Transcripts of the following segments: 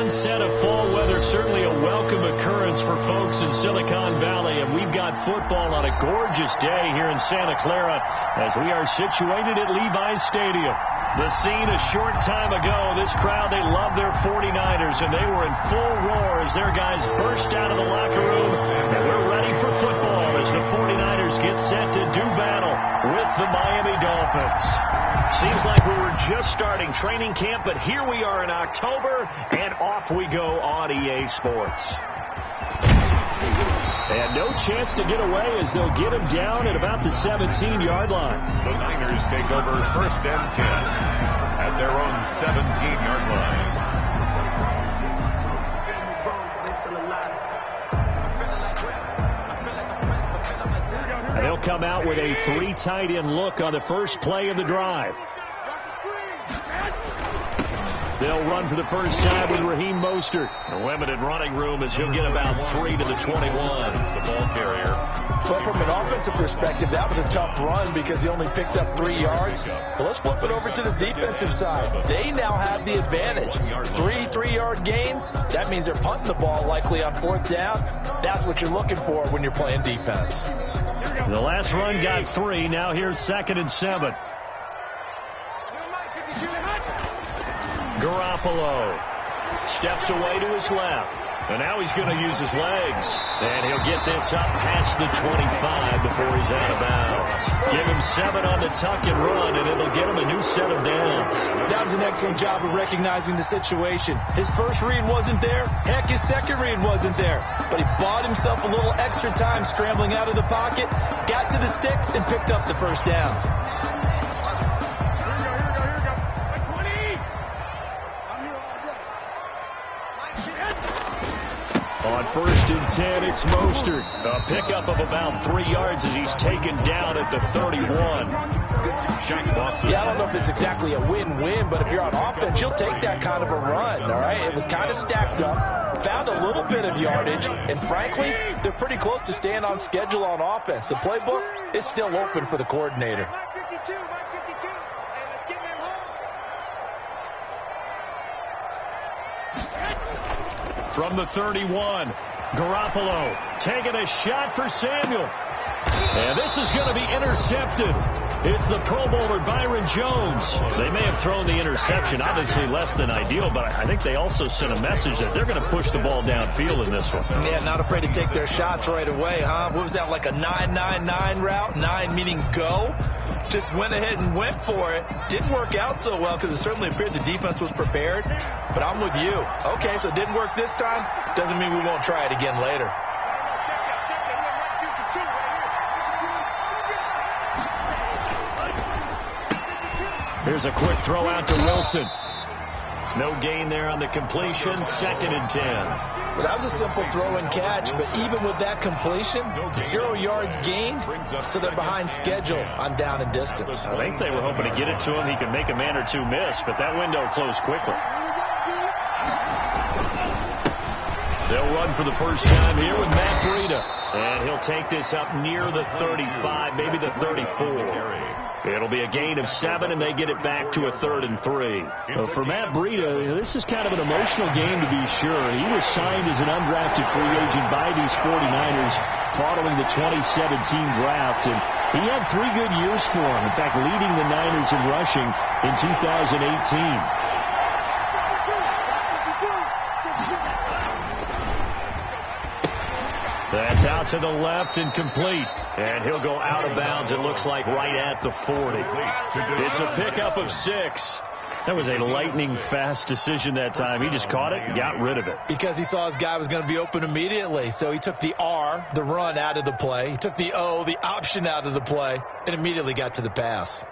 onset of fall weather, certainly a welcome occurrence for folks in Silicon Valley, and we've got football on a gorgeous day here in Santa Clara as we are situated at Levi's Stadium. The scene a short time ago, this crowd, they love their 49ers, and they were in full roar as their guys burst out of the locker room, and we're ready for football as the 49ers get set to do battle with the Miami Dolphins. Seems like we were just starting training camp, but here we are in October, and off we go on EA Sports. And no chance to get away as they'll get him down at about the 17-yard line. The Niners take over 1st and 10 at their own 17-yard line. And they'll come out with a 3 tight end look on the first play of the drive. They'll run for the first time with Raheem Mostert. A limited running room as he'll get about 3 to the 21. The ball carrier. But from an offensive perspective, that was a tough run because he only picked up 3 yards. But let's flip it over to the defensive side. They now have the advantage. 3 3-yard gains. That means they're punting the ball likely on 4th down. That's what you're looking for when you're playing defense. The last run got 3. Now here's 2nd and 7. Garoppolo steps away to his left. And now he's going to use his legs. And he'll get this up past the 25 before he's out of bounds. Give him 7 on the tuck and run, and it'll get him a new set of downs. That was an excellent job of recognizing the situation. His first read wasn't there. Heck, his second read wasn't there. But he bought himself a little extra time scrambling out of the pocket, got to the sticks, and picked up the first down. On 1st and 10, it's Mostert. A pickup of about 3 yards as he's taken down at the 31. Yeah, I don't know if it's exactly a win-win, but if you're on offense, you'll take that kind of a run, all right? It was kind of stacked up, found a little bit of yardage, and frankly, they're pretty close to staying on schedule on offense. The playbook is still open for the coordinator. From the 31, Garoppolo taking a shot for Samuel. And this is going to be intercepted. It's the Pro Bowler Byron Jones. They may have thrown the interception, obviously less than ideal, but I think they also sent a message that they're going to push the ball downfield in this one. Yeah, not afraid to take their shots right away, huh? What was that, like a 9-9-9 route? 9 meaning go? Just went ahead and went for it. Didn't work out so well because it certainly appeared the defense was prepared. But I'm with you. Okay, so it didn't work this time. Doesn't mean we won't try it again later. Here's a quick throw out to Wilson. No gain there on the completion. 2nd and 10. Well, that was a simple throw and catch, but even with that completion, 0 yards gained, so they're behind schedule on down and distance. I think they were hoping to get it to him. He could make a man or two miss, but that window closed quickly. They'll run for the first time here with Matt Breida. And he'll take this up near the 35, maybe the 34. It'll be a gain of 7, and they get it back to a 3rd and 3. For Matt Breida, this is kind of an emotional game to be sure. He was signed as an undrafted free agent by these 49ers following the 2017 draft, and he had 3 good years for him. In fact, leading the Niners in rushing in 2018. That's out to the left and complete. And he'll go out of bounds, it looks like, right at the 40. It's a pickup of 6. That was a lightning-fast decision that time. He just caught it and got rid of it. Because he saw his guy was going to be open immediately. So he took the R, the run, out of the play. He took the O, the option, out of the play, and immediately got to the pass.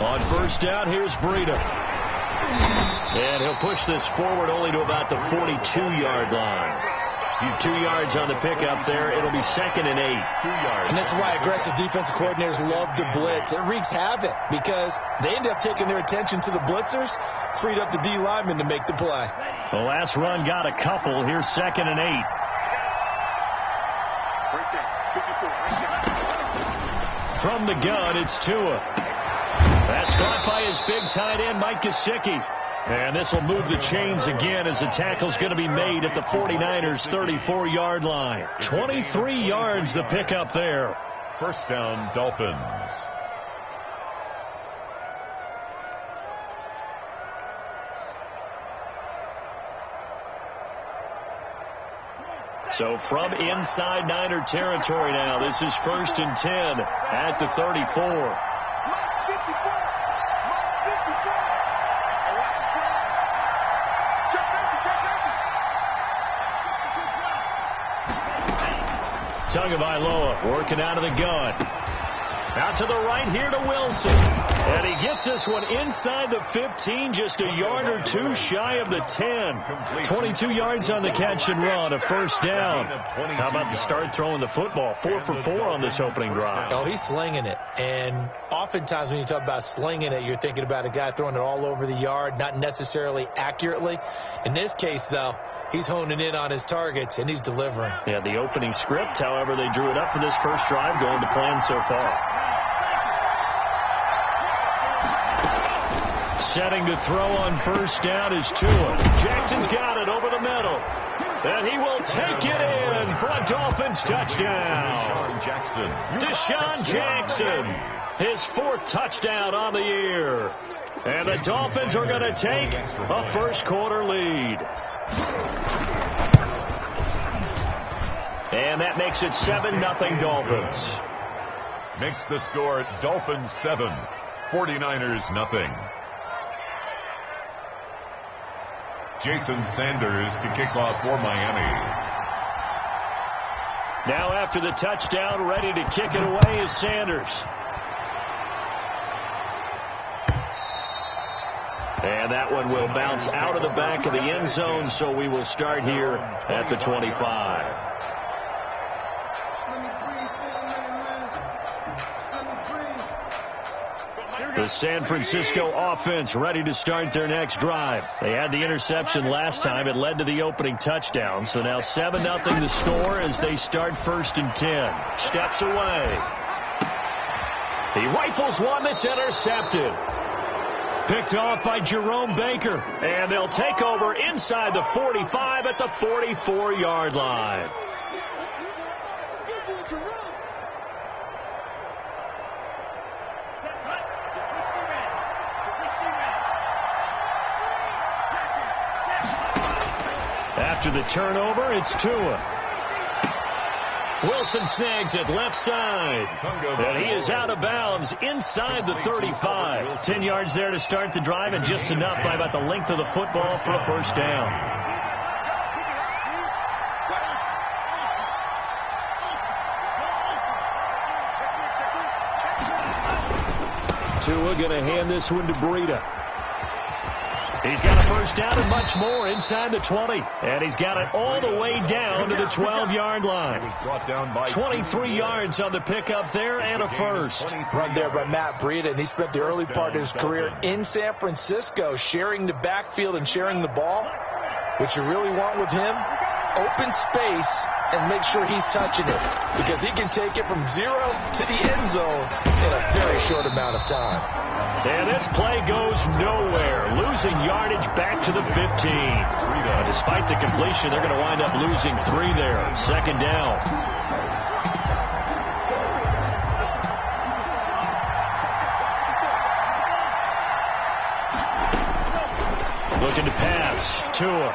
On 1st down, here's Breida. And he'll push this forward only to about the 42-yard line. He's 2 yards on the pickup there. It'll be 2nd and 8. 2 yards. And this is why aggressive defensive coordinators love to blitz. It wreaks havoc because they end up taking their attention to the blitzers, freed up the D lineman to make the play. The last run got a couple. Here's 2nd and 8. From the gun, it's Tua. That's caught by his big tight end, Mike Gesicki. And this will move the chains again as the tackle's going to be made at the 49ers' 34-yard line. 23 yards the pickup there. First down, Dolphins. So from inside Niner territory now, this is 1st and 10 at the 34. Tagovailoa working out of the gun. Out to the right here to Wilson. And he gets this one inside the 15, just a yard or two shy of the 10. 22 yards on the catch and run, a first down. How about the start throwing the football? 4 for 4 on this opening drive. Oh, he's slinging it. And oftentimes when you talk about slinging it, you're thinking about a guy throwing it all over the yard, not necessarily accurately. In this case, though, he's honing in on his targets, and he's delivering. Yeah, the opening script, however, they drew it up for this first drive, going to plan so far. Setting to throw on first down is Tua. Jackson's got it over the middle. And he will take it in for a Dolphins touchdown. Deshaun Jackson, his 4th touchdown on the year. And the Dolphins are going to take a first-quarter lead. And that makes it 7-0 Dolphins. Makes the score Dolphins 7, 49ers nothing. Jason Sanders to kick off for Miami. Now after the touchdown, ready to kick it away is Sanders. And that one will bounce out of the back of the end zone, so we will start here at the 25. The San Francisco offense ready to start their next drive. They had the interception last time. It led to the opening touchdown. So now 7-0 the score as they start 1st and 10. Steps away. He rifles one that's intercepted. Picked off by Jerome Baker. And they'll take over inside the 45 at the 44-yard line. After the turnover, it's Tua. Wilson snags it left side. And he is out of bounds inside the 35. 10 yards there to start the drive, and just enough by about the length of the football for a first down. Tua going to hand this one to Breida. He's got a first down and much more inside the 20. And he's got it all the way down to the 12-yard line. 23 yards on the pickup there and a first. Run there by Matt Breida, and he spent the early part of his career in San Francisco sharing the backfield and sharing the ball. What you really want with him, open space and make sure he's touching it, because he can take it from 0 to the end zone in a very short amount of time. And this play goes nowhere. Losing yardage back to the 15. Despite the completion, they're going to wind up losing 3 there. 2nd down. Looking to pass. Tua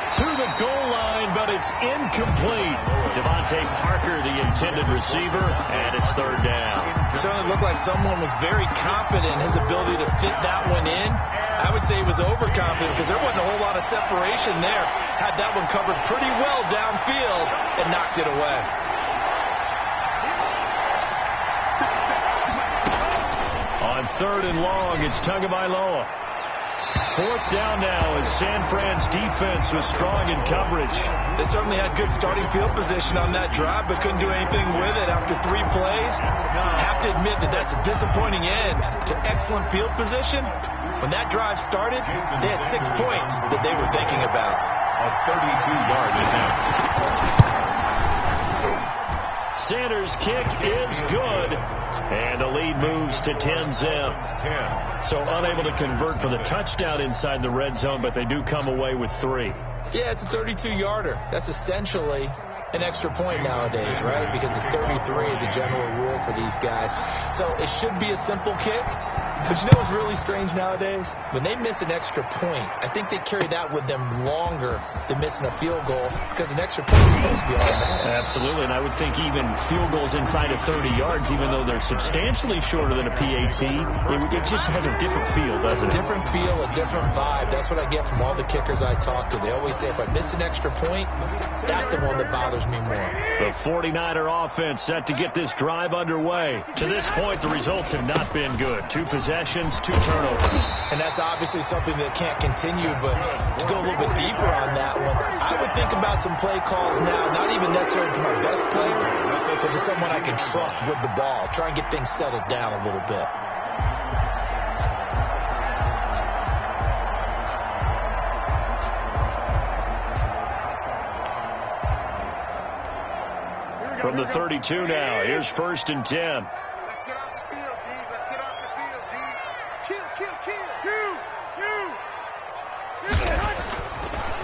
to the goal line, but it's incomplete. Devontae Parker, the intended receiver, and it's 3rd down. It certainly looked like someone was very confident in his ability to fit that one in. I would say he was overconfident because there wasn't a whole lot of separation there. Had that one covered pretty well downfield and knocked it away. On 3rd and long, it's Tagovailoa. 4th down now as San Fran's defense was strong in coverage. They certainly had good starting field position on that drive, but couldn't do anything with it after 3 plays. Have to admit that that's a disappointing end to excellent field position. When that drive started, they had 6 points that they were thinking about. A 32-yard attempt. Sanders' kick is good. And the lead moves to 10-zip. So unable to convert for the touchdown inside the red zone, but they do come away with 3. Yeah, it's a 32-yarder. That's essentially an extra point nowadays, right? Because it's 33 as a general rule for these guys. So it should be a simple kick. But you know what's really strange nowadays? When they miss an extra point, I think they carry that with them longer than missing a field goal because an extra point is supposed to be automatic. Absolutely, and I would think even field goals inside of 30 yards, even though they're substantially shorter than a PAT, it just has a different feel, doesn't it? A different feel, a different vibe. That's what I get from all the kickers I talk to. They always say if I miss an extra point, that's the one that bothers me more. The 49er offense set to get this drive underway. To this point, the results have not been good. 2 possessions, 2 turnovers. And that's obviously something that can't continue, but to go a little bit deeper on that one, I would think about some play calls now, not even necessarily to my best player, but to someone I can trust with the ball. Try and get things settled down a little bit. From the 32 now, here's 1st and 10. Let's get off the field, D. Let's get off the field, D. Kill, kill, kill.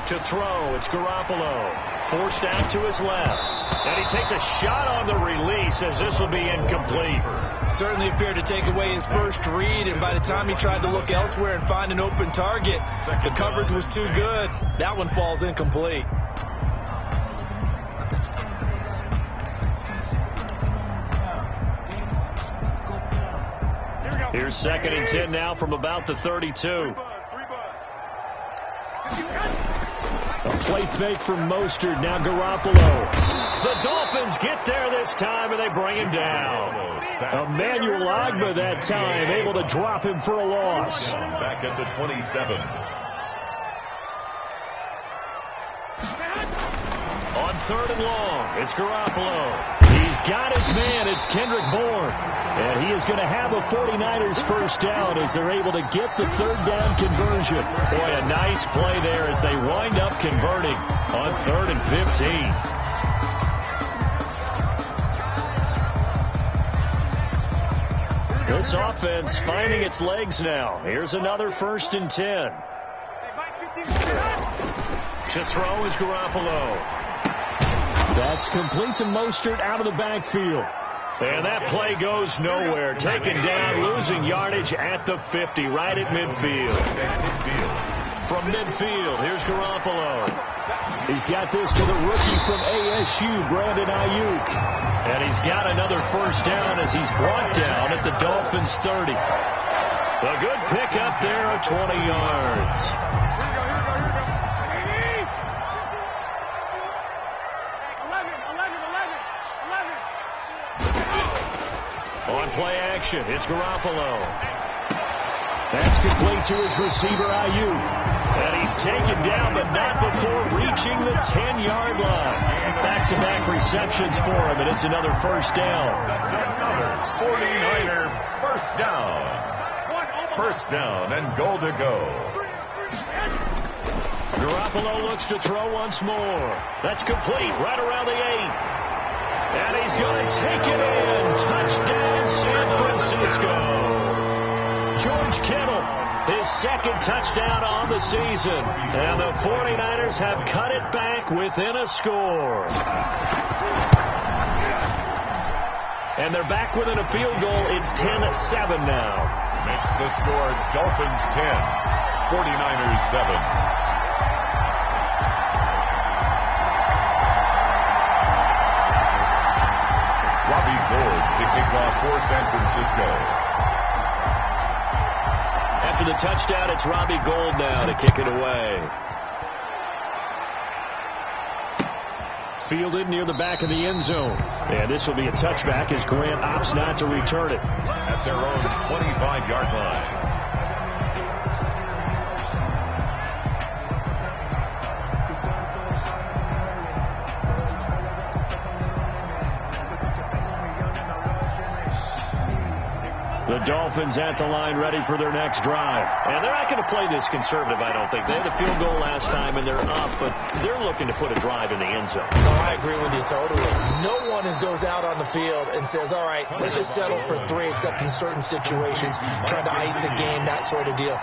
To throw, it's Garoppolo. Forced out to his left. And he takes a shot on the release as this will be incomplete. Certainly appeared to take away his first read, and by the time he tried to look elsewhere and find an open target, the coverage was too good. That one falls incomplete. Here's 2nd and 10 now from about the 32. A play fake from Mostert. Now Garoppolo. The Dolphins get there this time, and they bring him down. Emmanuel Ogbah that time, able to drop him for a loss. Back at the 27. On 3rd and long, it's Garoppolo. He's got his man. It's Kendrick Bourne. And he is going to have a 49ers first down as they're able to get the 3rd down conversion. Boy, a nice play there as they wind up converting on 3rd and 15. This offense finding its legs now. Here's another 1st and 10. To throw is Garoppolo. That's complete to Mostert out of the backfield. And that play goes nowhere. Taken down, losing yardage at the 50, right at midfield. From midfield, here's Garoppolo. He's got this to the rookie from ASU, Brandon Ayuk. And he's got another first down as he's brought down at the Dolphins' 30. A good pickup there of 20 yards. On play action, it's Garoppolo. That's complete to his receiver, Ayuk. And he's taken down, but not before reaching the 10-yard line. Back-to-back receptions for him, and it's another first down. That's another 49er first down. First down and goal to go. Garoppolo looks to throw once more. That's complete, right around the 8. And he's going to take it in. Touchdown, San Francisco. George Kittle, his 2nd touchdown on the season. And the 49ers have cut it back within a score. And they're back within a field goal. It's 10-7 now. Makes the score Dolphins 10, 49ers 7. To kick off for San Francisco. After the touchdown, it's Robbie Gould now to kick it away. Fielded near the back of the end zone. And this will be a touchback as Grant opts not to return it. At their own 25-yard line. The Dolphins at the line ready for their next drive. And they're not going to play this conservative, I don't think. They had a field goal last time, and they're up, but they're looking to put a drive in the end zone. Oh, I agree with you totally. No one goes out on the field and says, all right, let's just settle for 3, except in certain situations, trying to ice a game, that sort of deal.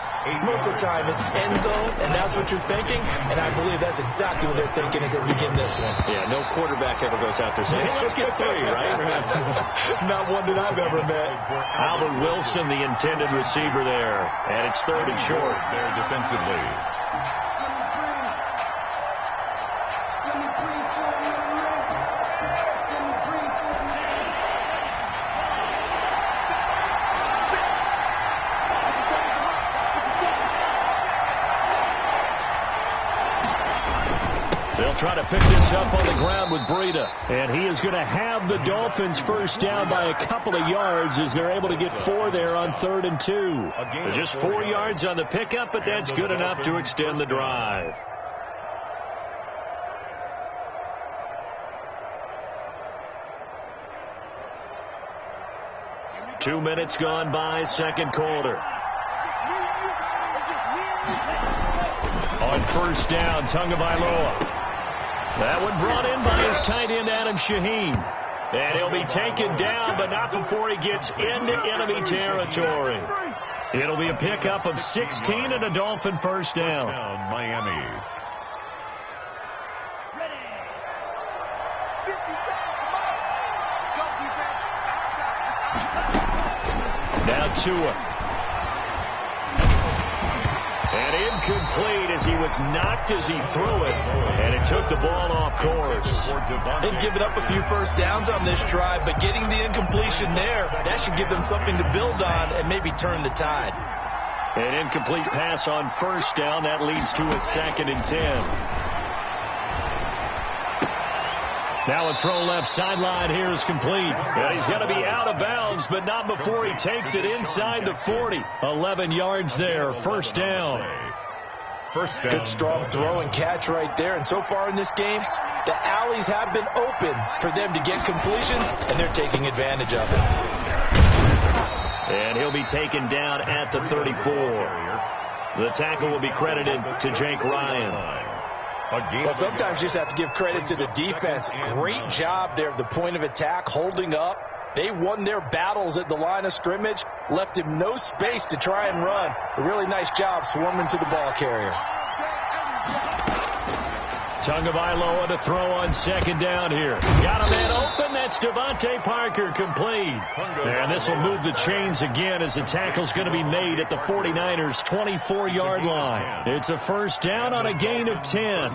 Most of the time, it's end zone, and that's what you're thinking, and I believe that's exactly what they're thinking as they begin this one. Yeah, no quarterback ever goes out there saying, hey, let's get 3, right? Not one that I've ever met. Albert Wilson, the intended receiver there. And it's 3rd and short. There defensively. They'll try to pick this up on the ground with Breida. And he is going to have the Dolphins first down by a couple of yards as they're able to get 4 there on 3rd and 2. Just 4 yards on the pickup, but that's good enough to extend the drive. Two minutes gone by, second quarter. On first down, Tagovailoa. That one brought in by his tight end, Adam Shaheen. And he'll be taken down, but not before he gets into enemy territory. It'll be a pickup of 16 and a Dolphin first down. Miami. Now Tua. And incomplete as he was knocked as he threw it. And it took the ball off course. They've given up a few first downs on this drive, but getting the incompletion there, that should give them something to build on and maybe turn the tide. An incomplete pass on first down. That leads to a 2nd and 10. Now a throw left sideline here is complete. And he's going to be out of bounds, but not before he takes it inside the 40. 11 yards there, first down. First down. Good strong throw and catch right there. And so far in this game, the alleys have been open for them to get completions, and they're taking advantage of it. And he'll be taken down at the 34. The tackle will be credited to Jake Ryan. Well, sometimes you just have to give credit to the defense. Great job there at the point of attack, holding up. They won their battles at the line of scrimmage, left him no space to try and run. A really nice job swarming to the ball carrier. Tagovailoa to throw on second down here. Got a man open. That's Devontae Parker, complete. And this will move the chains again as the tackle's going to be made at the 49ers' 24-yard line. It's a first down on a gain of 10.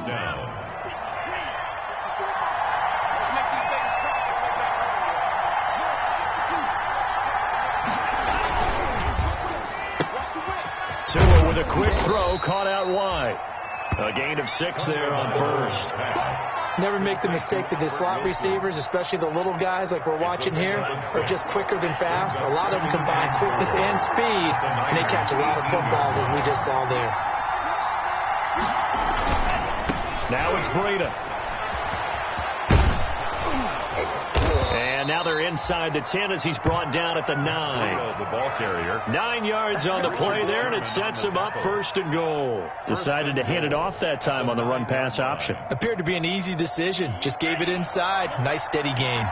Tua with a quick throw, caught out wide. A gain of 6 there on first. Never make the mistake that the slot receivers, especially the little guys like we're watching here, are just quicker than fast. A lot of them combine quickness and speed, and they catch a lot of footballs, as we just saw there. Now it's Breida. And now they're inside the 10 as he's brought down at the 9. The ball carrier. 9 yards on the play there, and it sets him up first and goal. Decided to hand it off that time on the run-pass option. Appeared to be an easy decision. Just gave it inside. Nice, steady game.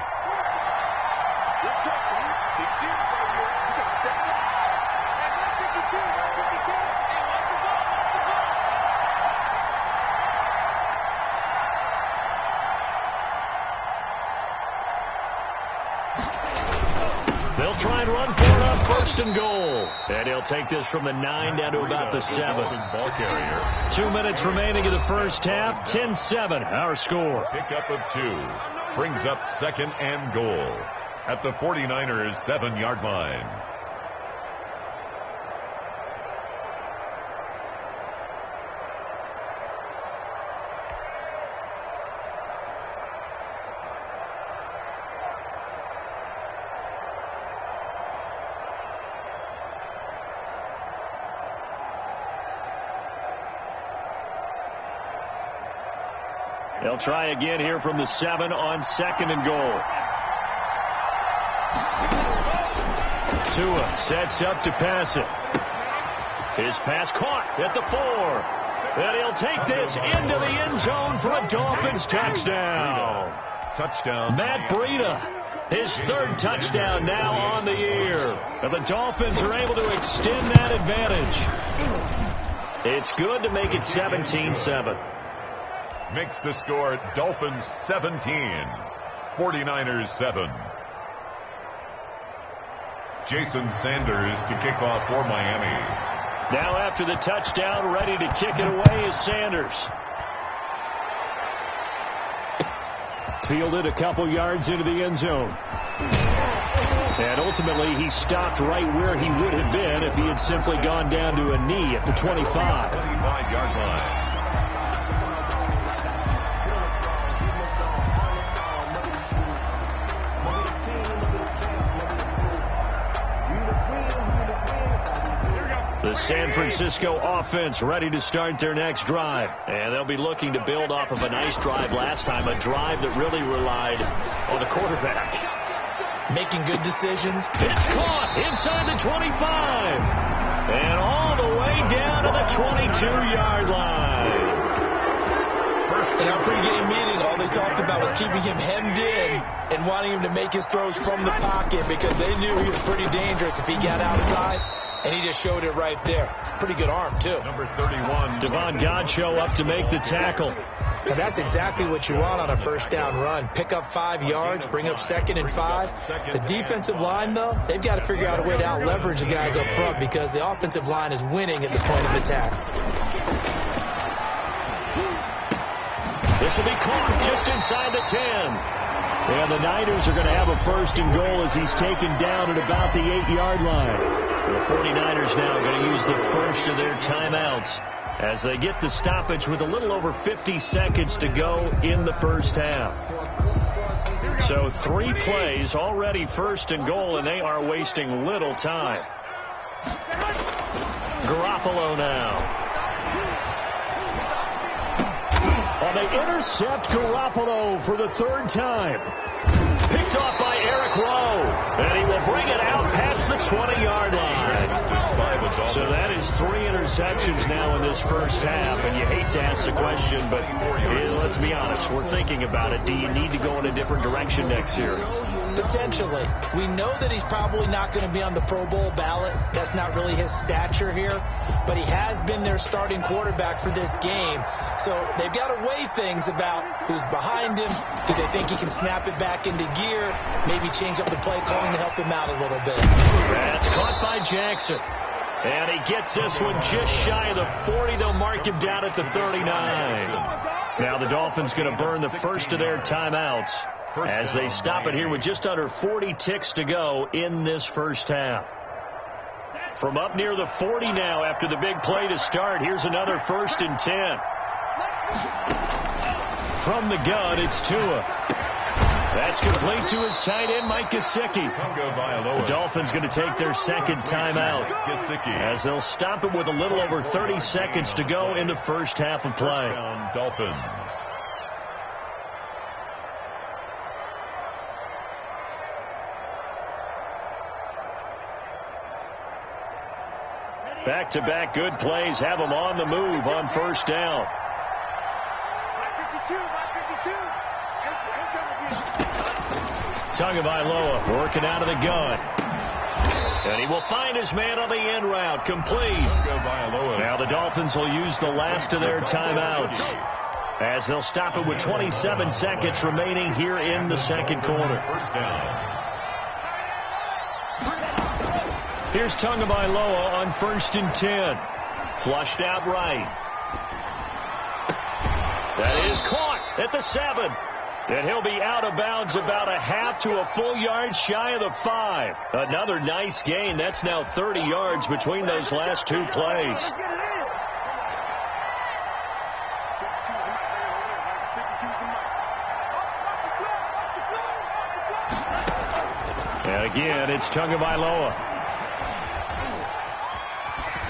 They'll try and run for it on first and goal. And he'll take this from the 9 down to about the 7. Ball carrier. 2 minutes remaining in the first half. 10-7, our score. Pickup of 2. Brings up 2nd and goal at the 49ers' 7-yard line. They'll try again here from the 7 on 2nd and goal. Tua sets up to pass it. His pass caught at the 4. And he'll take this into the end zone for a Dolphins touchdown. Touchdown. Matt Breida, his 3rd touchdown now on the year. And the Dolphins are able to extend that advantage. It's good to make it 17-7. Makes the score Dolphins 17, 49ers 7. Jason Sanders to kick off for Miami. Now after the touchdown, ready to kick it away is Sanders. Fielded a couple yards into the end zone. And ultimately, he stopped right where he would have been if he had simply gone down to a knee at the 25. 25-yard line. The San Francisco offense ready to start their next drive. And they'll be looking to build off of a nice drive last time, a drive that really relied on the quarterback. Making good decisions. It's caught inside the 25. And all the way down to the 22-yard line. In our pregame meeting, all they talked about was keeping him hemmed in and wanting him to make his throws from the pocket because they knew he was pretty dangerous if he got outside. And he just showed it right there. Pretty good arm, too. Number 31. Devon Godchaux up to make the tackle. And that's exactly what you want on a first down run. Pick up 5 yards, bring up 2nd and 5. The defensive line, though, they've got to figure out a way to out-leverage the guys up front because the offensive line is winning at the point of attack. This will be caught just inside the 10. And the Niners are going to have a 1st and goal as he's taken down at about the 8-yard line. The 49ers now going to use the first of their timeouts as they get the stoppage with a little over 50 seconds to go in the first half. So 3 plays, already 1st and goal, and they are wasting little time. Garoppolo now. Oh, they intercept Garoppolo for the 3rd time. Picked off by Eric Rowe. And he will bring it out past the 20-yard line. So that is 3 interceptions now in this first half. And you hate to ask the question, but let's be honest. We're thinking about it. Do you need to go in a different direction next series? Potentially. We know that he's probably not going to be on the Pro Bowl ballot. That's not really his stature here. But he has been their starting quarterback for this game. So they've got to weigh things about who's behind him. Do they think he can snap it back into gear? Maybe change up the play calling to help him out a little bit. That's caught by Jackson. And he gets this one just shy of the 40. They'll mark him down at the 39. Now the Dolphins going to burn the first of their timeouts as they stop it here with just under 40 ticks to go in this first half. From up near the 40 now after the big play to start, here's another 1st and 10. From the gun, it's Tua. That's complete to his tight end, Mike Gesicki. The Dolphins going to take their 2nd timeout as they'll stop it with a little over 30 seconds to go in the first half of play. Dolphins. Back-to-back good plays have them on the move on 1st down. Tagovailoa working out of the gun. And he will find his man on the end route. Complete. Now the Dolphins will use the last of their timeouts as they'll stop it with 27 seconds remaining here in the 2nd quarter. First down. Here's Tagovailoa on 1st and 10. Flushed out right. That is caught at the 7. And he'll be out of bounds about a half to a full yard shy of the 5. Another nice gain. That's now 30 yards between those last 2 plays. And again, it's Tagovailoa.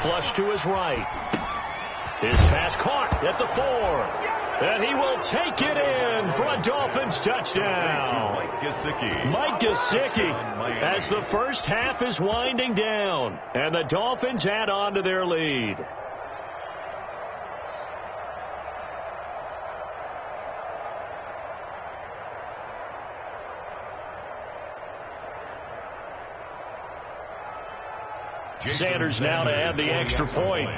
Flush to his right. His pass caught at the 4. And he will take it in for a Dolphins touchdown. Mike Gesicki as the first half is winding down. And the Dolphins add on to their lead. Sanders now to add the extra point.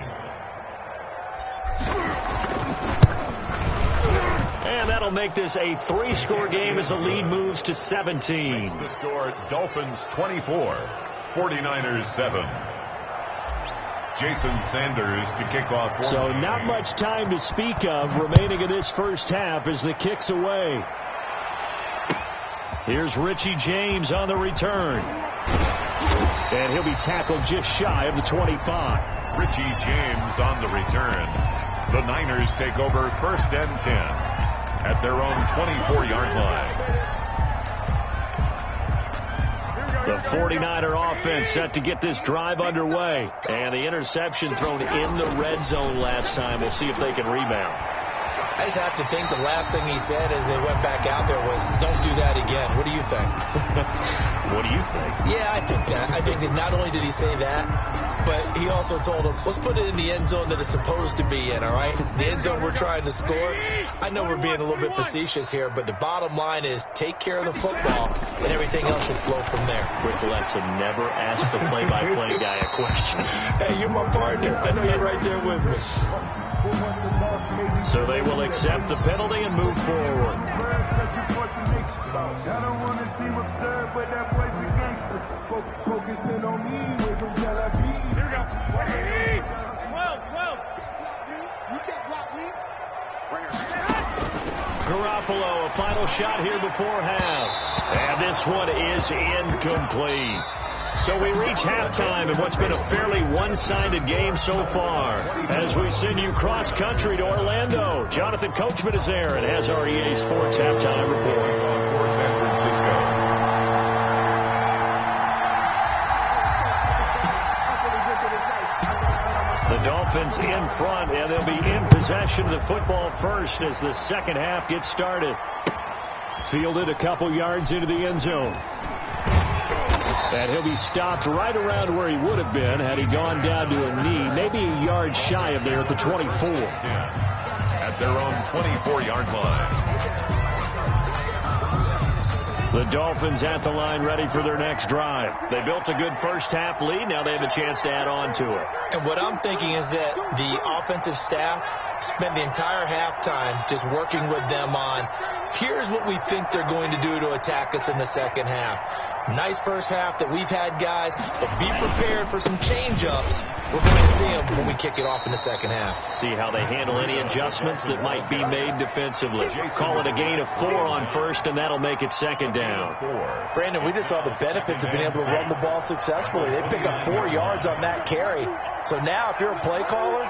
And that'll make this a 3-score game as the lead moves to 17. The score, Dolphins 24, 49ers 7. Jason Sanders to kick off. So not much time to speak of remaining in this first half as the kick's away. Here's Richie James on the return. And he'll be tackled just shy of the 25. Richie James on the return. The Niners take over 1st and 10 at their own 24-yard line. The 49er offense set to get this drive underway. And the interception thrown in the red zone last time. We'll see if they can rebound. I just have to think the last thing he said as they went back out there was, don't do that again. What do you think? What do you think? Yeah, I think that. I think that not only did he say that, but he also told him, let's put it in the end zone that it's supposed to be in, all right? The end zone we're trying to score. I know we're being a little bit facetious here, but the bottom line is take care of the football, and everything else should flow from there. Quick lesson, never ask the play-by-play guy a question. Hey, you're my partner. I know you're right there with me. So they will accept the penalty and move forward. Garoppolo, a final shot here before half. And this one is incomplete. So we reach halftime in what's been a fairly one-sided game so far. As we send you cross-country to Orlando, Jonathan Coachman is there and has our EA Sports halftime report. For San Francisco. The Dolphins in front, and they'll be in possession of the football first as the second half gets started. Fielded a couple yards into the end zone. And he'll be stopped right around where he would have been had he gone down to a knee, maybe a yard shy of there at the 24. At their own 24-yard line. The Dolphins at the line ready for their next drive. They built a good first half lead. Now they have a chance to add on to it. And what I'm thinking is that the offensive staff spent the entire halftime just working with them on, here's what we think they're going to do to attack us in the second half. Nice first half that we've had, guys, but be prepared for some change-ups. We're going to see them when we kick it off in the second half. See how they handle any adjustments that might be made defensively. Call it a gain of 4 on first, and that'll make it second down. Brandon, we just saw the benefits of being able to run the ball successfully. They pick up 4 yards on that carry. So now if you're a play caller,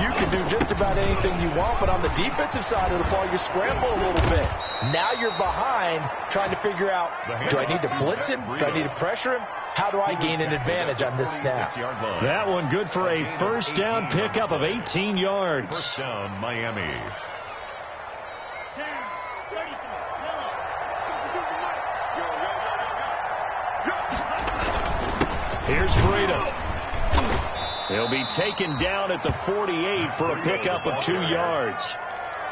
you can do just about anything you want, but on the defensive side of the ball, you scramble a little bit. Now you're behind trying to figure out, do I need to blitz him? Do I need to pressure him? How do I gain an advantage on this snap? That one good for a first down pickup of 18 yards. First down, Miami. Here's Freedom. He'll be taken down at the 48 for a pickup of 2 yards.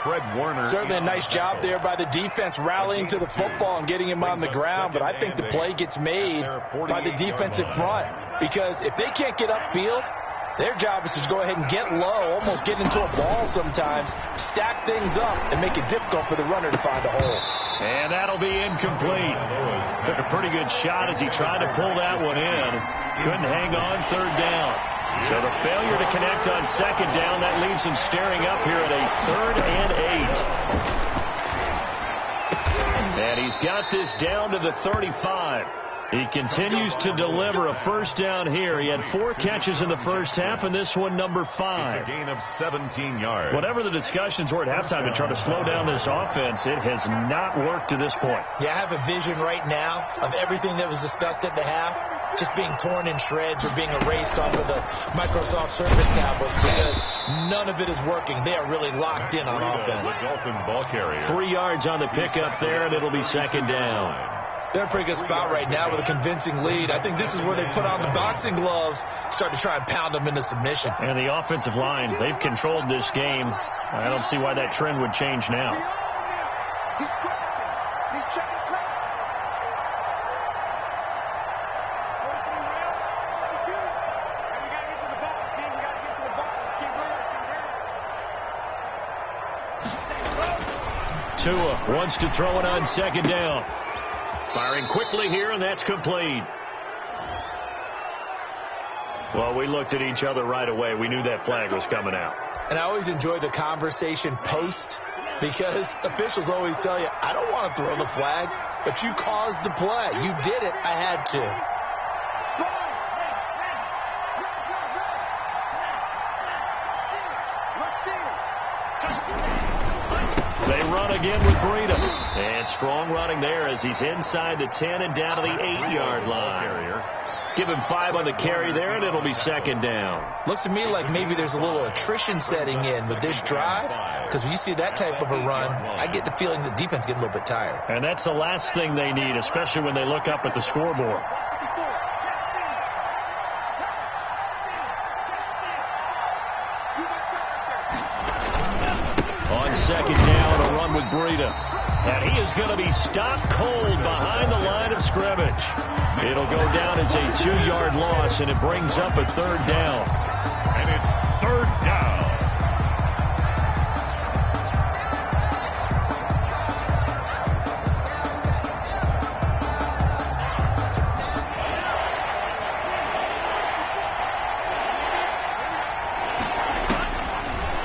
Fred Warner. Certainly a nice job there by the defense rallying to the football and getting him on the ground, but I think the play gets made by the defensive front because if they can't get upfield, their job is to go ahead and get low, almost get into a ball sometimes, stack things up, and make it difficult for the runner to find a hole. And that'll be incomplete. Took a pretty good shot as he tried to pull that one in. Couldn't hang on third down. So the failure to connect on second down, that leaves him staring up here at a 3rd and 8. And he's got this down to the 35. He continues to deliver a first down here. He had 4 catches in the first half, and this one number 5. It's a gain of 17 yards. Whatever the discussions were at halftime to try to slow down this offense, it has not worked to this point. Yeah, I have a vision right now of everything that was discussed at the half just being torn in shreds or being erased off of the Microsoft Surface tablets because none of it is working. They are really locked in on offense. Dolphin ball carrier. 3 yards on the pickup there, and it'll be second down. They're in a pretty good spot right now with a convincing lead. I think this is where they put on the boxing gloves, start to try and pound them into submission. And the offensive line, they've controlled this game. I don't see why that trend would change now. He's crashing. He's checking crash. 43 round, 42. And we got to get to the ball, team. We got to get to the ball. Let's keep moving. Tua wants to throw it on second down. Firing quickly here, and that's complete. Well, we looked at each other right away. We knew that flag was coming out. And I always enjoy the conversation post because officials always tell you, I don't want to throw the flag, but you caused the play. You did it. I had to. They run again with Breida. And strong running there as he's inside the 10 and down to the 8-yard line. Give him 5 on the carry there, and it'll be second down. Looks to me like maybe there's a little attrition setting in with this drive, because when you see that type of a run, I get the feeling the defense getting a little bit tired. And that's the last thing they need, especially when they look up at the scoreboard. On second down, a run with Breida. And he is going to be stopped cold behind the line of scrimmage. It'll go down as a 2-yard loss, and it brings up a third down. And it's third down.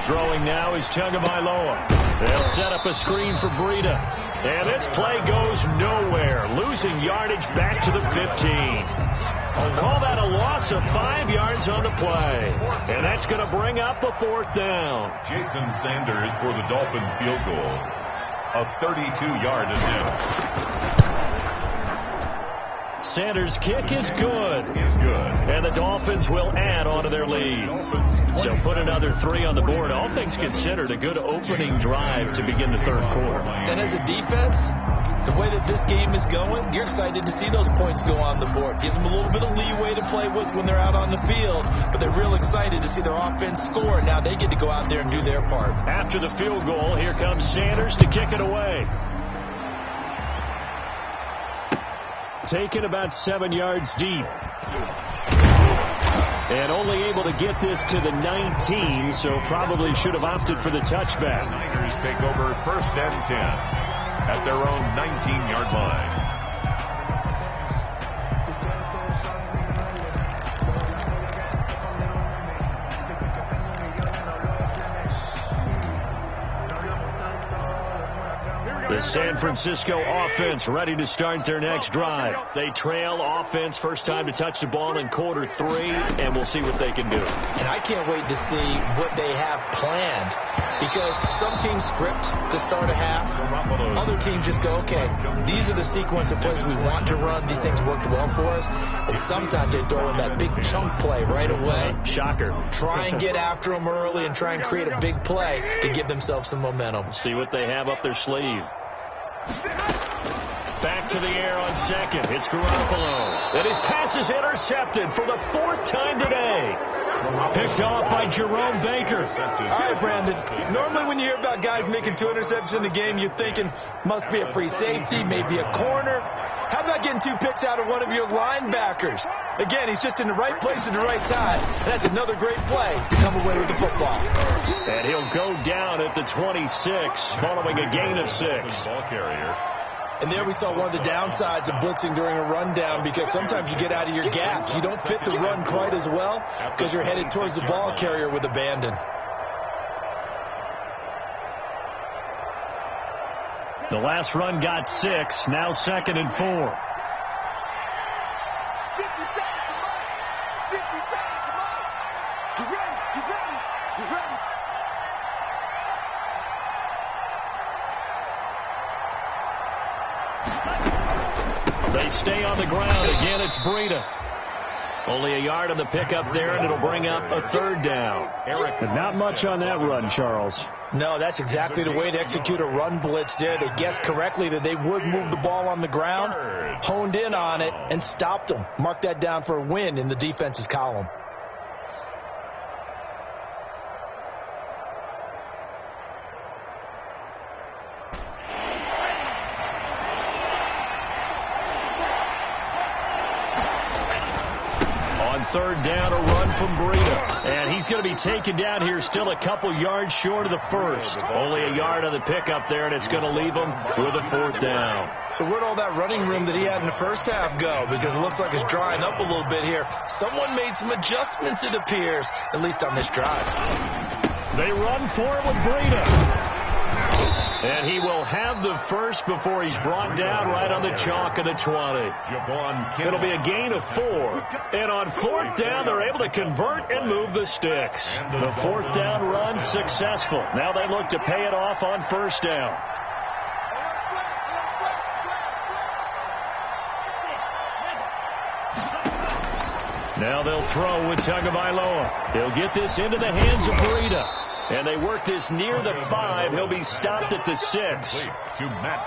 Throwing now is Tagovailoa. They'll set up a screen for Breida. And this play goes nowhere. Losing yardage back to the 15. I'll call that a loss of 5 yards on the play. And that's going to bring up a fourth down. Jason Sanders for the Dolphin field goal. A 32-yard attempt. Sanders' kick is good. Is good. And the Dolphins will add on to their lead. So put another 3 on the board. All things considered, a good opening drive to begin the third quarter. And as a defense, the way that this game is going, you're excited to see those points go on the board. Gives them a little bit of leeway to play with when they're out on the field, but they're real excited to see their offense score. Now they get to go out there and do their part. After the field goal, here comes Sanders to kick it away. Taken about 7 yards deep. And only able to get this to the 19, so probably should have opted for the touchback. The Niners take over first and 10 at their own 19-yard line. The San Francisco offense ready to start their next drive. They trail offense, first time to touch the ball in quarter 3, and we'll see what they can do. And I can't wait to see what they have planned, because some teams script to start a half. Other teams just go, okay, these are the sequence of plays we want to run. These things worked well for us. And sometimes they throw in that big chunk play right away. Shocker. Try and get after them early and try and create a big play to give themselves some momentum. See what they have up their sleeve. Back to the air on second. It's Garoppolo. And his pass is intercepted for the 4th time today. Picked off by Jerome Baker. All right, Brandon. Normally when you hear about guys making 2 interceptions in the game, you're thinking must be a free safety, maybe a corner. How about getting 2 picks out of one of your linebackers? Again, he's just in the right place at the right time. And that's another great play to come away with the football. And he'll go down at the 26 following a gain of 6. Ball carrier. And there we saw one of the downsides of blitzing during a rundown, because sometimes you get out of your gaps. You don't fit the run quite as well because you're headed towards the ball carrier with abandon. The last run got 6, now 2nd and 4. 50 seconds to mark. 50 seconds to mark. Get ready. Get ready. Get ready. They stay on the ground. Again, it's Breida. Only a yard on the pickup there, and it'll bring up a third down. But not much on that run, Charles. No, that's exactly the way to execute a run blitz there. They guessed correctly that they would move the ball on the ground, honed in on it, and stopped them. Mark that down for a win in the defense's column. Third down, a run from Breida. And he's going to be taken down here, still a couple yards short of the first. Only a yard on the pickup there, and it's going to leave him with a fourth down. So where'd all that running room that he had in the first half go? Because it looks like it's drying up a little bit here. Someone made some adjustments, it appears, at least on this drive. They run for it with Breida. And he will have the first before he's brought down right on the chalk of the 20. It'll be a gain of 4. And on fourth down, they're able to convert and move the sticks. The fourth down run successful. Now they look to pay it off on first down. Now they'll throw with Tagovailoa. He'll get this into the hands of Breida. And they work this near the 5. He'll be stopped at the 6.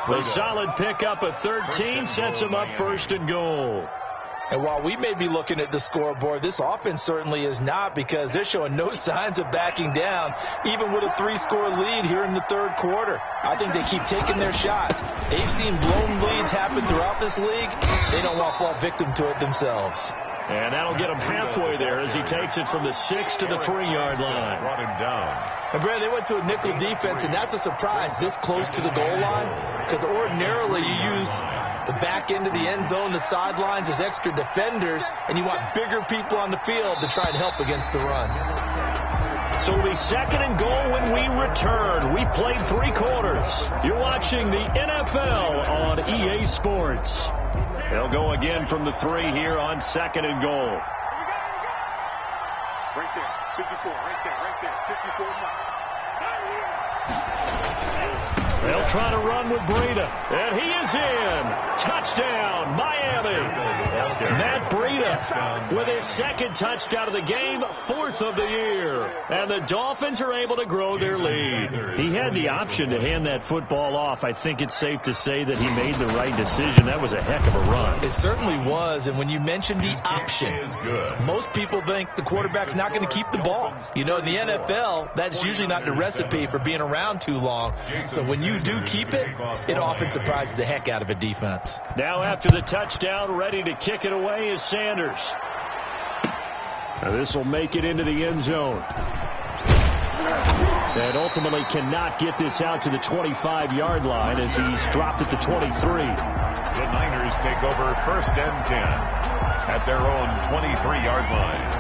The solid pickup of 13 sets him up first and goal. And while we may be looking at the scoreboard, this offense certainly is not, because they're showing no signs of backing down, even with a 3-score lead here in the third quarter. I think they keep taking their shots. They've seen blown leads happen throughout this league. They don't want to fall victim to it themselves. And that'll get him halfway there as he takes it from the 6 to the 3-yard line. Brought him down. And Brad, they went to a nickel defense, and that's a surprise this close to the goal line, because ordinarily you use the back end of the end zone, the sidelines as extra defenders, and you want bigger people on the field to try and help against the run. So it'll be second and goal when we return. We played 3 quarters. You're watching the NFL on EA Sports. They'll go again from the 3 here on second and goal. Right there. 54. Right there. 54 mark. They'll try to run with Breida. And he is in. Touchdown, Miami. Matt Breida with his second touchdown of the game, 4th of the year. And the Dolphins are able to grow their lead. He had the option to hand that football off. I think it's safe to say that he made the right decision. That was a heck of a run. It certainly was. And when you mention the option, most people think the quarterback's not going to keep the ball. You know, in the NFL, that's usually not the recipe for being around too long. So when you do keep it, it often surprises the heck out of a defense. Now after the touchdown, ready to kick it away is Sanders. Now this will make it into the end zone. And ultimately cannot get this out to the 25-yard line as he's dropped at the 23. The Niners take over first and 10 at their own 23-yard line.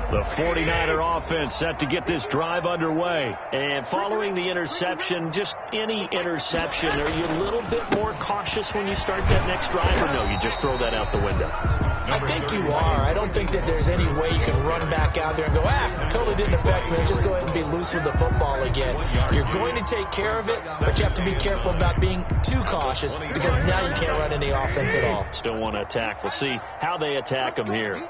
The 49er offense set to get this drive underway. And following the interception, just any interception, are you a little bit more cautious when you start that next drive, or no, you just throw that out the window? I think you are. I don't think that there's any way you can run back out there and go, totally didn't affect me. Just go ahead and be loose with the football again. You're going to take care of it, but you have to be careful about being too cautious, because now you can't run any offense at all. Still want to attack. We'll see how they attack him here.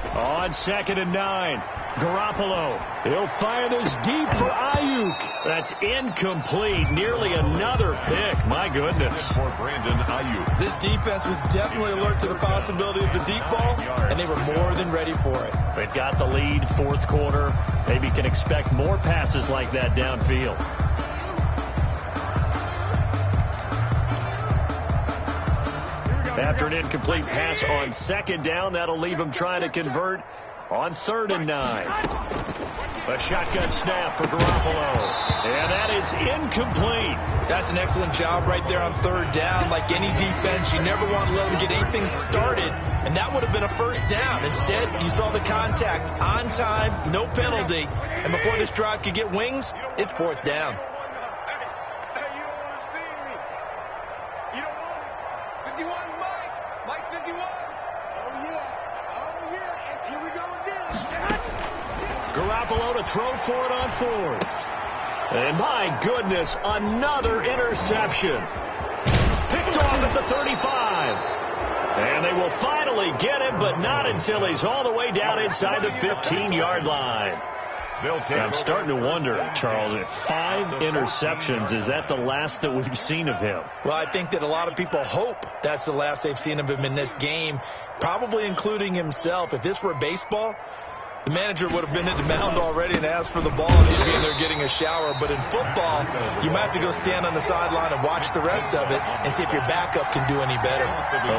On second and 9, Garoppolo. He'll fire this deep for Ayuk. That's incomplete. Nearly another pick. My goodness. For Brandon Ayuk. This defense was definitely alert to the possibility of the deep ball, and they were more than ready for it. They've got the lead, fourth quarter. Maybe can expect more passes like that downfield. After an incomplete pass on second down, that'll leave him trying to convert on 3rd and 9. A shotgun snap for Garoppolo. And that is incomplete. That's an excellent job right there on third down. Like any defense, you never want to let them get anything started, and that would have been a first down. Instead, you saw the contact on time, no penalty, and before this drive could get wings, it's fourth down. Hey, you don't want to see me. You don't want me. 51, Mike. Mike 51. Oh, yeah. And here we go again. Garoppolo to throw for it on fourth. And my goodness, another interception. Picked off at the 35. And they will finally get him, but not until he's all the way down inside the 15-yard line. I'm starting to wonder, Charles, if 5 interceptions, is that the last that we've seen of him? Well, I think that a lot of people hope that's the last they've seen of him in this game, probably including himself. If this were baseball, the manager would have been at the mound already and asked for the ball, and he'd be in there getting a shower. But in football, you might have to go stand on the sideline and watch the rest of it and see if your backup can do any better.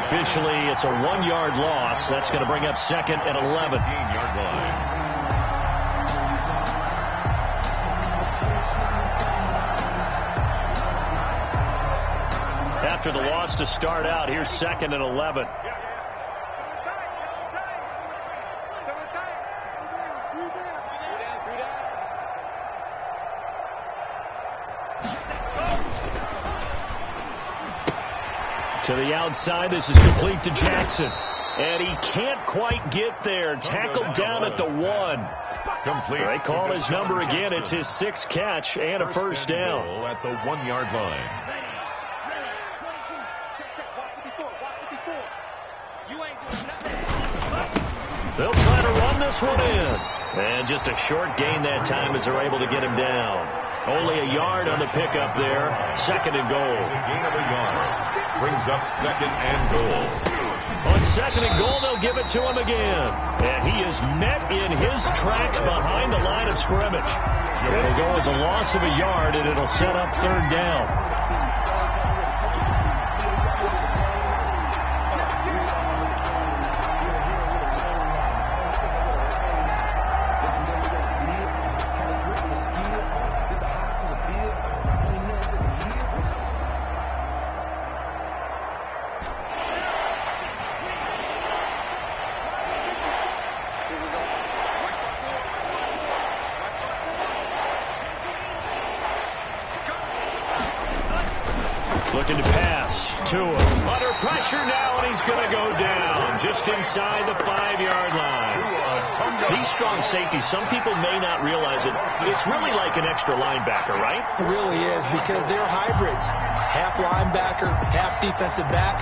Officially, it's a 1-yard loss. That's going to bring up second and 11. 15-yard line. After the loss to start out, here's second and 11. To the outside, this is complete to Jackson. And he can't quite get there. Tackled down at the 1. Complete. They call his number again. It's his 6th catch and a first down. At the 1-yard line. They'll try to run this one in. And just a short gain that time as they're able to get him down. Only a yard on the pickup there. Second and goal. A gain of a yard. Brings up second and goal. On second and goal, they'll give it to him again. And he is met in his tracks behind the line of scrimmage. It'll go as a loss of a yard, and it'll set up third down. Looking to pass to him. Under pressure now, and he's going to go down just inside the 5-yard line. These strong safeties, some people may not realize it. It's really like an extra linebacker, right? It really is, because they're hybrids. Half linebacker, half defensive back.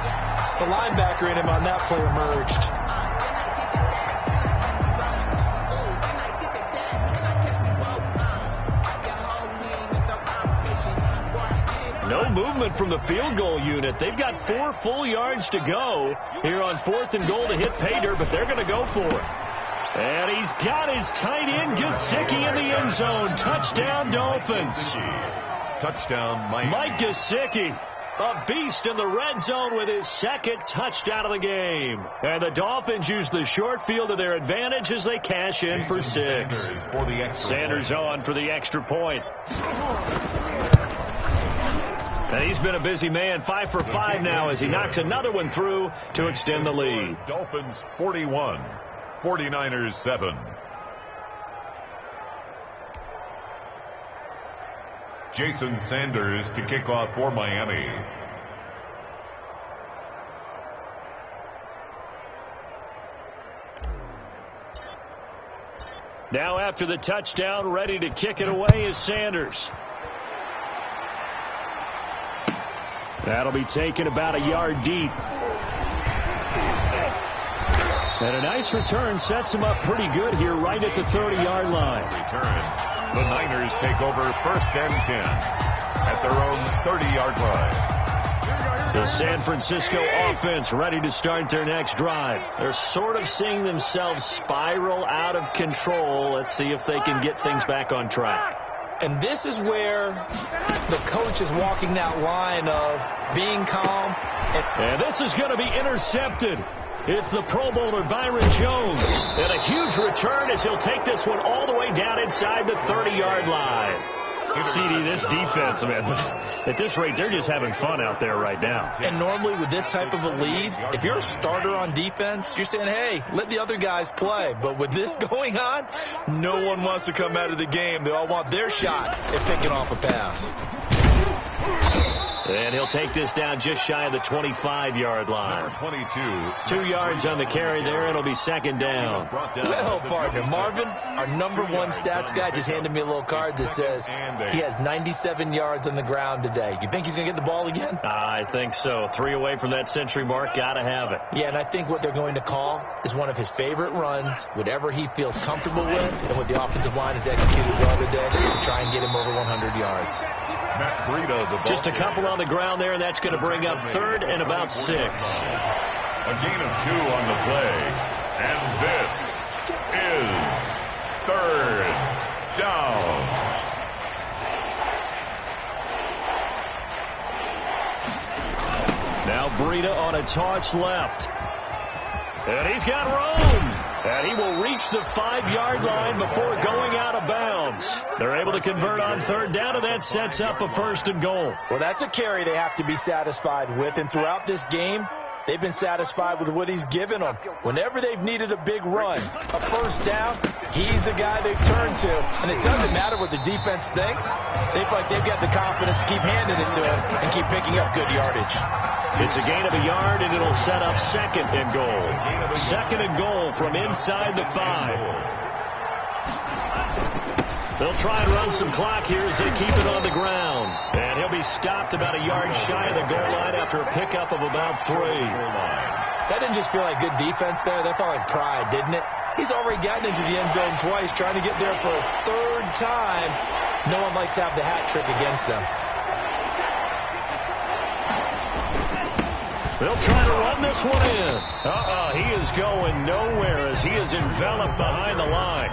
The linebacker in him on that play emerged. No movement from the field goal unit. They've got 4 full yards to go here on 4th and goal to hit pay dirt, but they're going to go for it. And he's got his tight end, Gesicki, in the end zone. Touchdown, Dolphins. Touchdown, Mike. Mike Gesicki, a beast in the red zone with his 2nd touchdown of the game. And the Dolphins use the short field to their advantage as they cash in for 6. Sanders on for the extra point. And he's been a busy man, 5 for 5 now as he knocks another one through to extend the lead. Dolphins 41, 49ers 7. Jason Sanders to kick off for Miami. Now after the touchdown, ready to kick it away is Sanders. That'll be taken about a yard deep. And a nice return sets him up pretty good here right at the 30-yard line. Return. The Niners take over 1st and 10 at their own 30-yard line. The San Francisco offense ready to start their next drive. They're sort of seeing themselves spiral out of control. Let's see if they can get things back on track. And this is where the coach is walking that line of being calm. And this is going to be intercepted. It's the Pro Bowler Byron Jones. And a huge return as he'll take this one all the way down inside the 30-yard line. CD, this defense, man, at this rate, they're just having fun out there right now. And normally with this type of a lead, if you're a starter on defense, you're saying, hey, let the other guys play. But with this going on, no one wants to come out of the game. They all want their shot at picking off a pass. And he'll take this down just shy of the 25-yard line. 22. 2 yards on the carry there. It'll be second down. Well, partner, Marvin, our number one stats guy, just handed me a little card that says he has 97 yards on the ground today. You think he's going to get the ball again? I think so. 3 away from that century mark. Got to have it. Yeah, and I think what they're going to call is one of his favorite runs, whatever he feels comfortable with, and what the offensive line has executed well today, to try and get him over 100 yards. Matt Breida, the ball. Just a couple on the ground there, and that's going to bring up third and about 6. A gain of 2 on the play. And this is third down. Now Breida on a toss left. And he's got room. And he will reach the 5-yard line before going out of bounds. They're able to convert on third down, and that sets up a 1st and goal. Well, that's a carry they have to be satisfied with. And throughout this game, they've been satisfied with what he's given them. Whenever they've needed a big run, a 1st down, he's the guy they've turned to. And it doesn't matter what the defense thinks. They feel like they've got the confidence to keep handing it to him and keep picking up good yardage. It's a gain of a yard, and it'll set up 2nd and goal. 2nd and goal from inside the 5. They'll try and run some clock here as they keep it on the ground. And he'll be stopped about a yard shy of the goal line after a pickup of about 3. That didn't just feel like good defense there. That felt like pride, didn't it? He's already gotten into the end zone twice, trying to get there for a 3rd time. No one likes to have the hat trick against them. They'll try to run this one in. He is going nowhere as he is enveloped behind the line.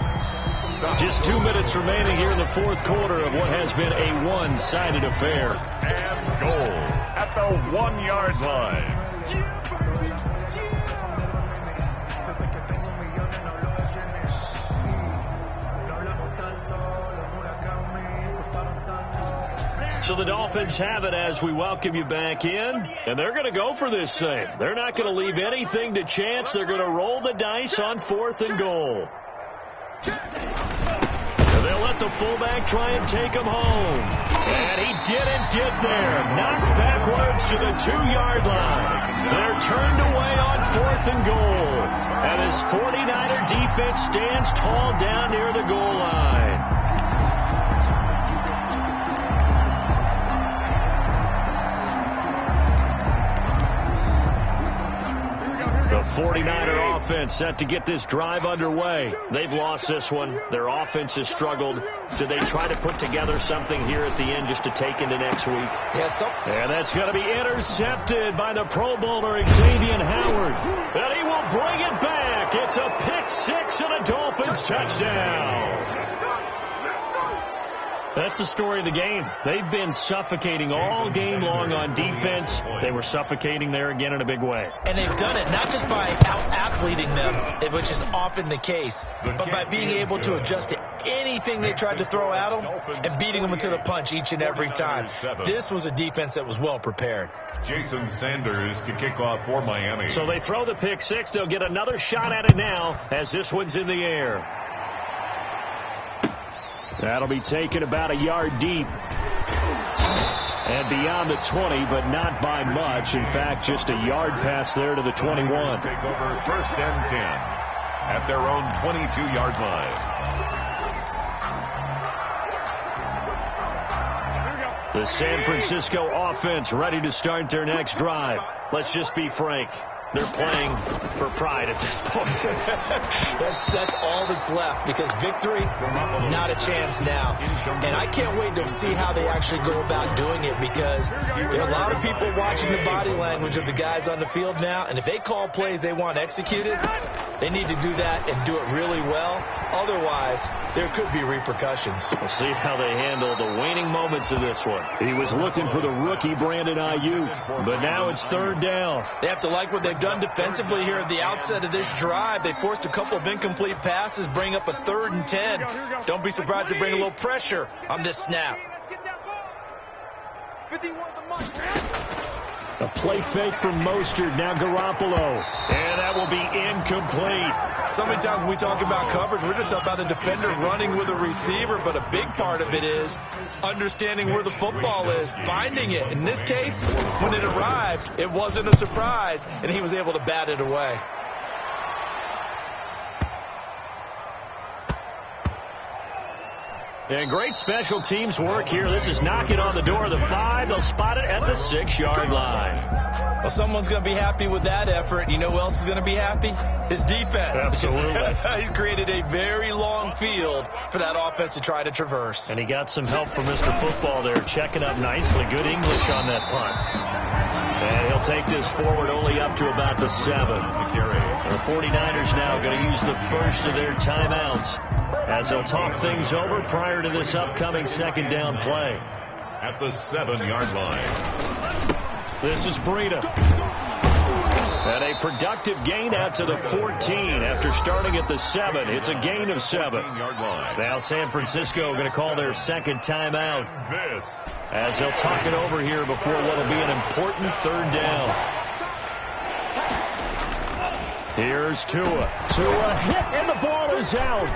Just 2 minutes remaining here in the 4th quarter of what has been a one-sided affair. And goal at the 1-yard line. So the Dolphins have it as we welcome you back in. And they're going to go for this thing. They're not going to leave anything to chance. They're going to roll the dice on 4th and goal. And they'll let the fullback try and take him home. And he didn't get there. Knocked backwards to the 2-yard line. They're turned away on 4th and goal. And his 49er defense stands tall down near the goal line. The 49er offense set to get this drive underway. They've lost this one. Their offense has struggled. Do they try to put together something here at the end just to take into next week? Yes, sir. And that's going to be intercepted by the Pro Bowler, Xavier Howard. And he will bring it back. It's a pick 6 and a Dolphins touchdown. That's the story of the game. They've been suffocating all game long on defense. They were suffocating there again in a big way. And they've done it not just by out-athleting them, which is often the case, but by being able to adjust to anything they tried to throw at them and beating them into the punch each and every time. This was a defense that was well prepared. Jason Sanders to kick off for Miami. So they throw the pick 6. They'll get another shot at it now as this one's in the air. That'll be taken about a yard deep. And beyond the 20, but not by much. In fact, just a yard pass there to the 21. Take over 1st and 10 at their own 22-yard line. The San Francisco offense ready to start their next drive. Let's just be frank. They're playing for pride at this point. That's all that's left, because victory, not a chance now. And I can't wait to see how they actually go about doing it, because there are a lot of people watching the body language of the guys on the field now, and if they call plays they want executed, they need to do that and do it really well. Otherwise, there could be repercussions. We'll see how they handle the waning moments of this one. He was looking for the rookie Brandon Ayuk, but now it's 3rd down. They have to like what they've they've done defensively here at the outset of this drive. They forced a couple of incomplete passes, bring up a 3rd and 10. Don't be surprised to bring a little pressure on this snap. A play fake from Mostert, now Garoppolo. And that will be incomplete. So many times when we talk about coverage, we're just about a defender running with a receiver, but a big part of it is understanding where the football is, finding it. In this case, when it arrived, it wasn't a surprise, and he was able to bat it away. And great special teams work here. This is knocking on the door of the 5. They'll spot it at the 6-yard line. Well, someone's going to be happy with that effort. You know who else is going to be happy? His defense. Absolutely. He's created a very long field for that offense to try to traverse. And he got some help from Mr. Football there, checking up nicely. Good English on that punt. And he'll take this forward only up to about the 7. The 49ers now going to use the first of their timeouts as they'll talk things over prior to this upcoming 2nd down play. At the 7-yard line. This is Breida. And a productive gain out to the 14 after starting at the 7. It's a gain of 7. Now San Francisco going to call their 2nd timeout as they'll talk it over here before what will be an important 3rd down. Here's Tua. Tua hit, and the ball is out.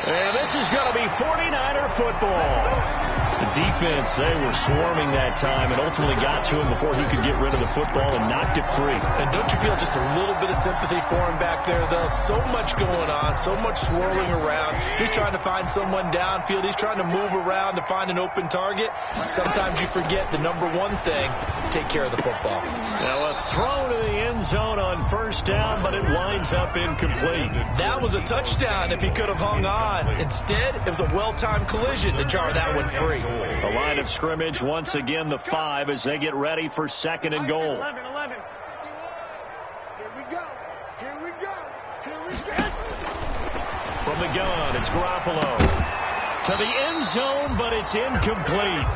And this is going to be 49er football. The defense, they were swarming that time and ultimately got to him before he could get rid of the football and knocked it free. And don't you feel just a little bit of sympathy for him back there, though? So much going on, so much swirling around. He's trying to find someone downfield. He's trying to move around to find an open target. Sometimes you forget the number one thing, take care of the football. Now a throw to the end zone on 1st down, but it winds up incomplete. That was a touchdown if he could have hung on. Instead, it was a well-timed collision to jar that one free. The line of scrimmage once again the 5 as they get ready for 2nd and goal. 11. Here we go. Here we go. Here we go. From the gun, it's Garoppolo. To the end zone, but it's incomplete.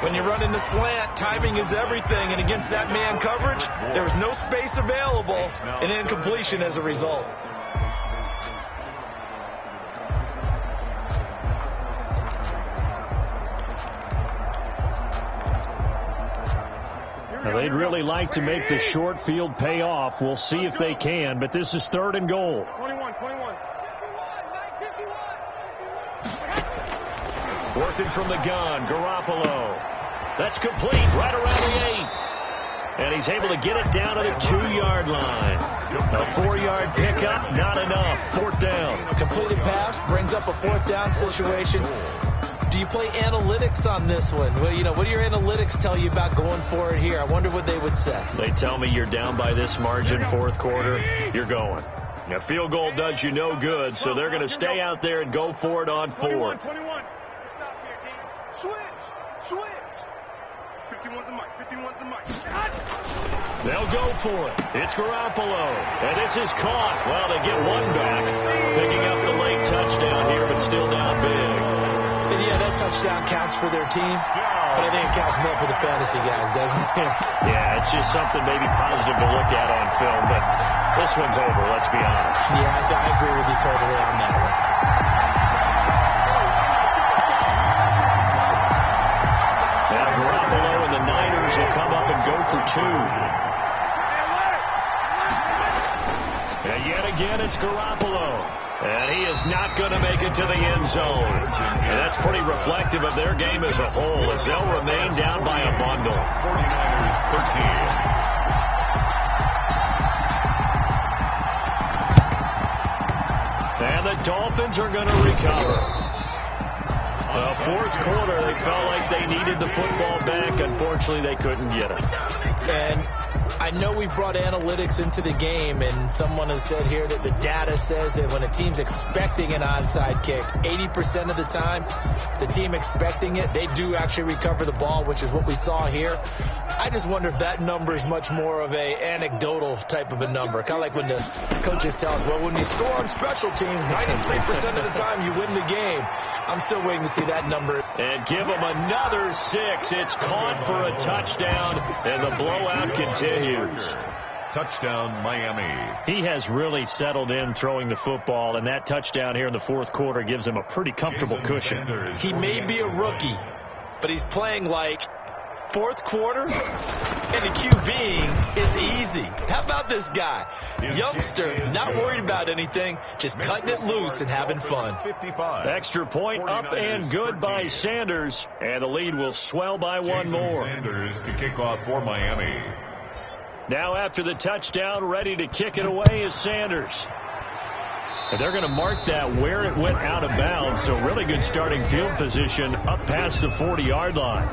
When you run into slant, timing is everything. And against that man coverage, there was no space available, and incompletion as a result. Now, they'd really like to make the short field pay off. We'll see if they can, but this is 3rd and goal. 21. Working from the gun, Garoppolo. That's complete right around the 8. And he's able to get it down to the 2-yard line. A 4-yard pickup, not enough. 4th down. Completed pass brings up a 4th down situation. Do you play analytics on this one? Well, you know, what do your analytics tell you about going for it here? I wonder what they would say. They tell me you're down by this margin 4th quarter, you're going. Now, field goal does you no good, so they're going to stay out there and go for it on 4th. 21. Stop here, D. Switch. 51's the mic. 51's the mic. They'll go for it. It's Garoppolo. And this is caught. Well, they get one back. Picking up the late touchdown here, but still down big. And yeah, that touchdown counts for their team, but I think it counts more for the fantasy guys, doesn't it? Yeah, it's just something maybe positive to look at on film, but this one's over, let's be honest. Yeah, I agree with you totally on that one. Now Garoppolo and the Niners will come up and go for 2. And yet again, it's Garoppolo. And he is not going to make it to the end zone. And that's pretty reflective of their game as a whole, as they'll remain down by a bundle. 49ers 13. And the Dolphins are going to recover. The 4th quarter, they felt like they needed the football back. Unfortunately, they couldn't get it. And I know we brought analytics into the game, and someone has said here that the data says that when a team's expecting an onside kick, 80% of the time, the team expecting it, they do actually recover the ball, which is what we saw here. I just wonder if that number is much more of a anecdotal type of a number. Kind of like when the coaches tell us, well, when you score on special teams, 93% of the time you win the game. I'm still waiting to see that number. And give them another 6. It's caught for a touchdown, and the blowout continues. Touchdown, Miami. He has really settled in throwing the football, and that touchdown here in the fourth quarter gives him a pretty comfortable cushion. He may be a rookie, but he's playing like fourth quarter, and the QBing is easy. How about this guy? Youngster, not worried about anything, just cutting it loose and having fun. 55. Extra point up and good by Sanders, and the lead will swell by one more. Sanders to kick off for Miami. Now after the touchdown, ready to kick it away is Sanders. And they're going to mark that where it went out of bounds, so really good starting field position up past the 40-yard line.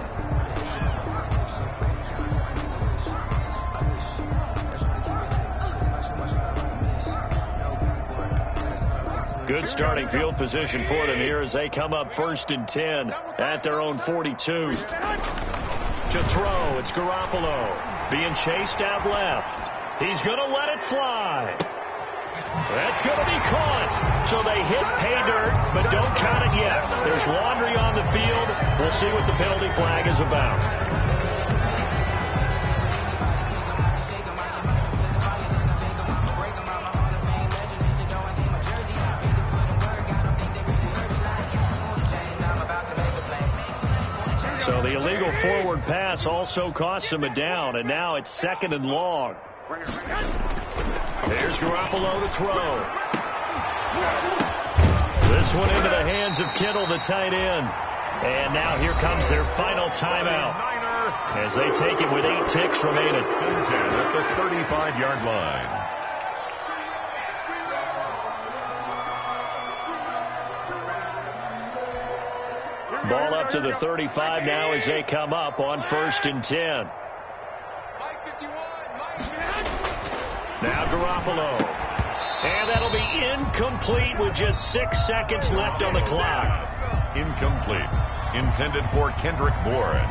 Good starting field position for them here as they come up 1st and 10 at their own 42. To throw, it's Garoppolo. Being chased out left. He's going to let it fly. That's going to be caught. So they hit pay dirt, but don't count it yet. There's laundry on the field. We'll see what the penalty flag is about. So the illegal forward pass also costs him a down, and now it's 2nd and long. There's Garoppolo to throw. This one into the hands of Kittle, the tight end. And now here comes their final timeout as they take it with 8 ticks remaining. At the 35-yard line. Ball up to the 35 now as they come up on 1st and 10. Now Garoppolo. And that'll be incomplete with just 6 seconds left on the clock. Incomplete. Intended for Kendrick Bourne.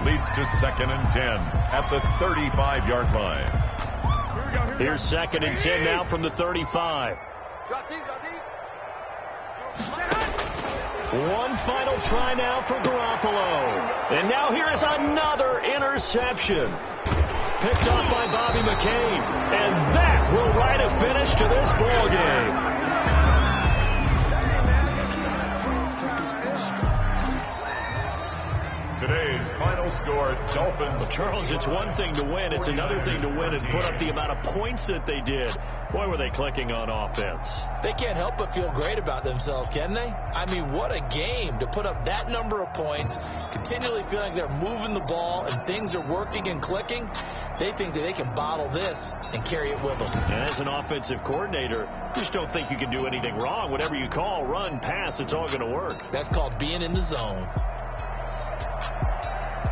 Leads to 2nd and 10 at the 35-yard line. Here's 2nd and 10 now from the 35. One final try now for Garoppolo. And now here is another interception. Picked off by Bobby McCain. And that will write a finish to this ball game. Today's final score, Dolphins. Well, Charles, it's one thing to win. It's another thing to win and put up the amount of points that they did. Boy, were they clicking on offense. They can't help but feel great about themselves, can they? I mean, what a game to put up that number of points, continually feeling they're moving the ball and things are working and clicking. They think that they can bottle this and carry it with them. And as an offensive coordinator, you just don't think you can do anything wrong. Whatever you call, run, pass, it's all going to work. That's called being in the zone.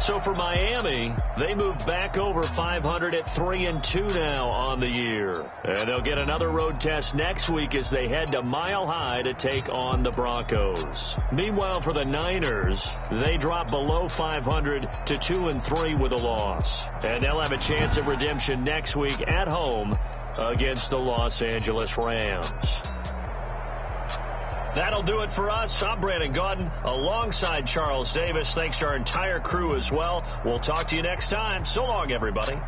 So for Miami, they move back over 500 at 3-2 now on the year. And they'll get another road test next week as they head to Mile High to take on the Broncos. Meanwhile, for the Niners, they drop below 500 to 2-3 with a loss. And they'll have a chance at redemption next week at home against the Los Angeles Rams. That'll do it for us. I'm Brandon Gaudin alongside Charles Davis. Thanks to our entire crew as well. We'll talk to you next time. So long, everybody.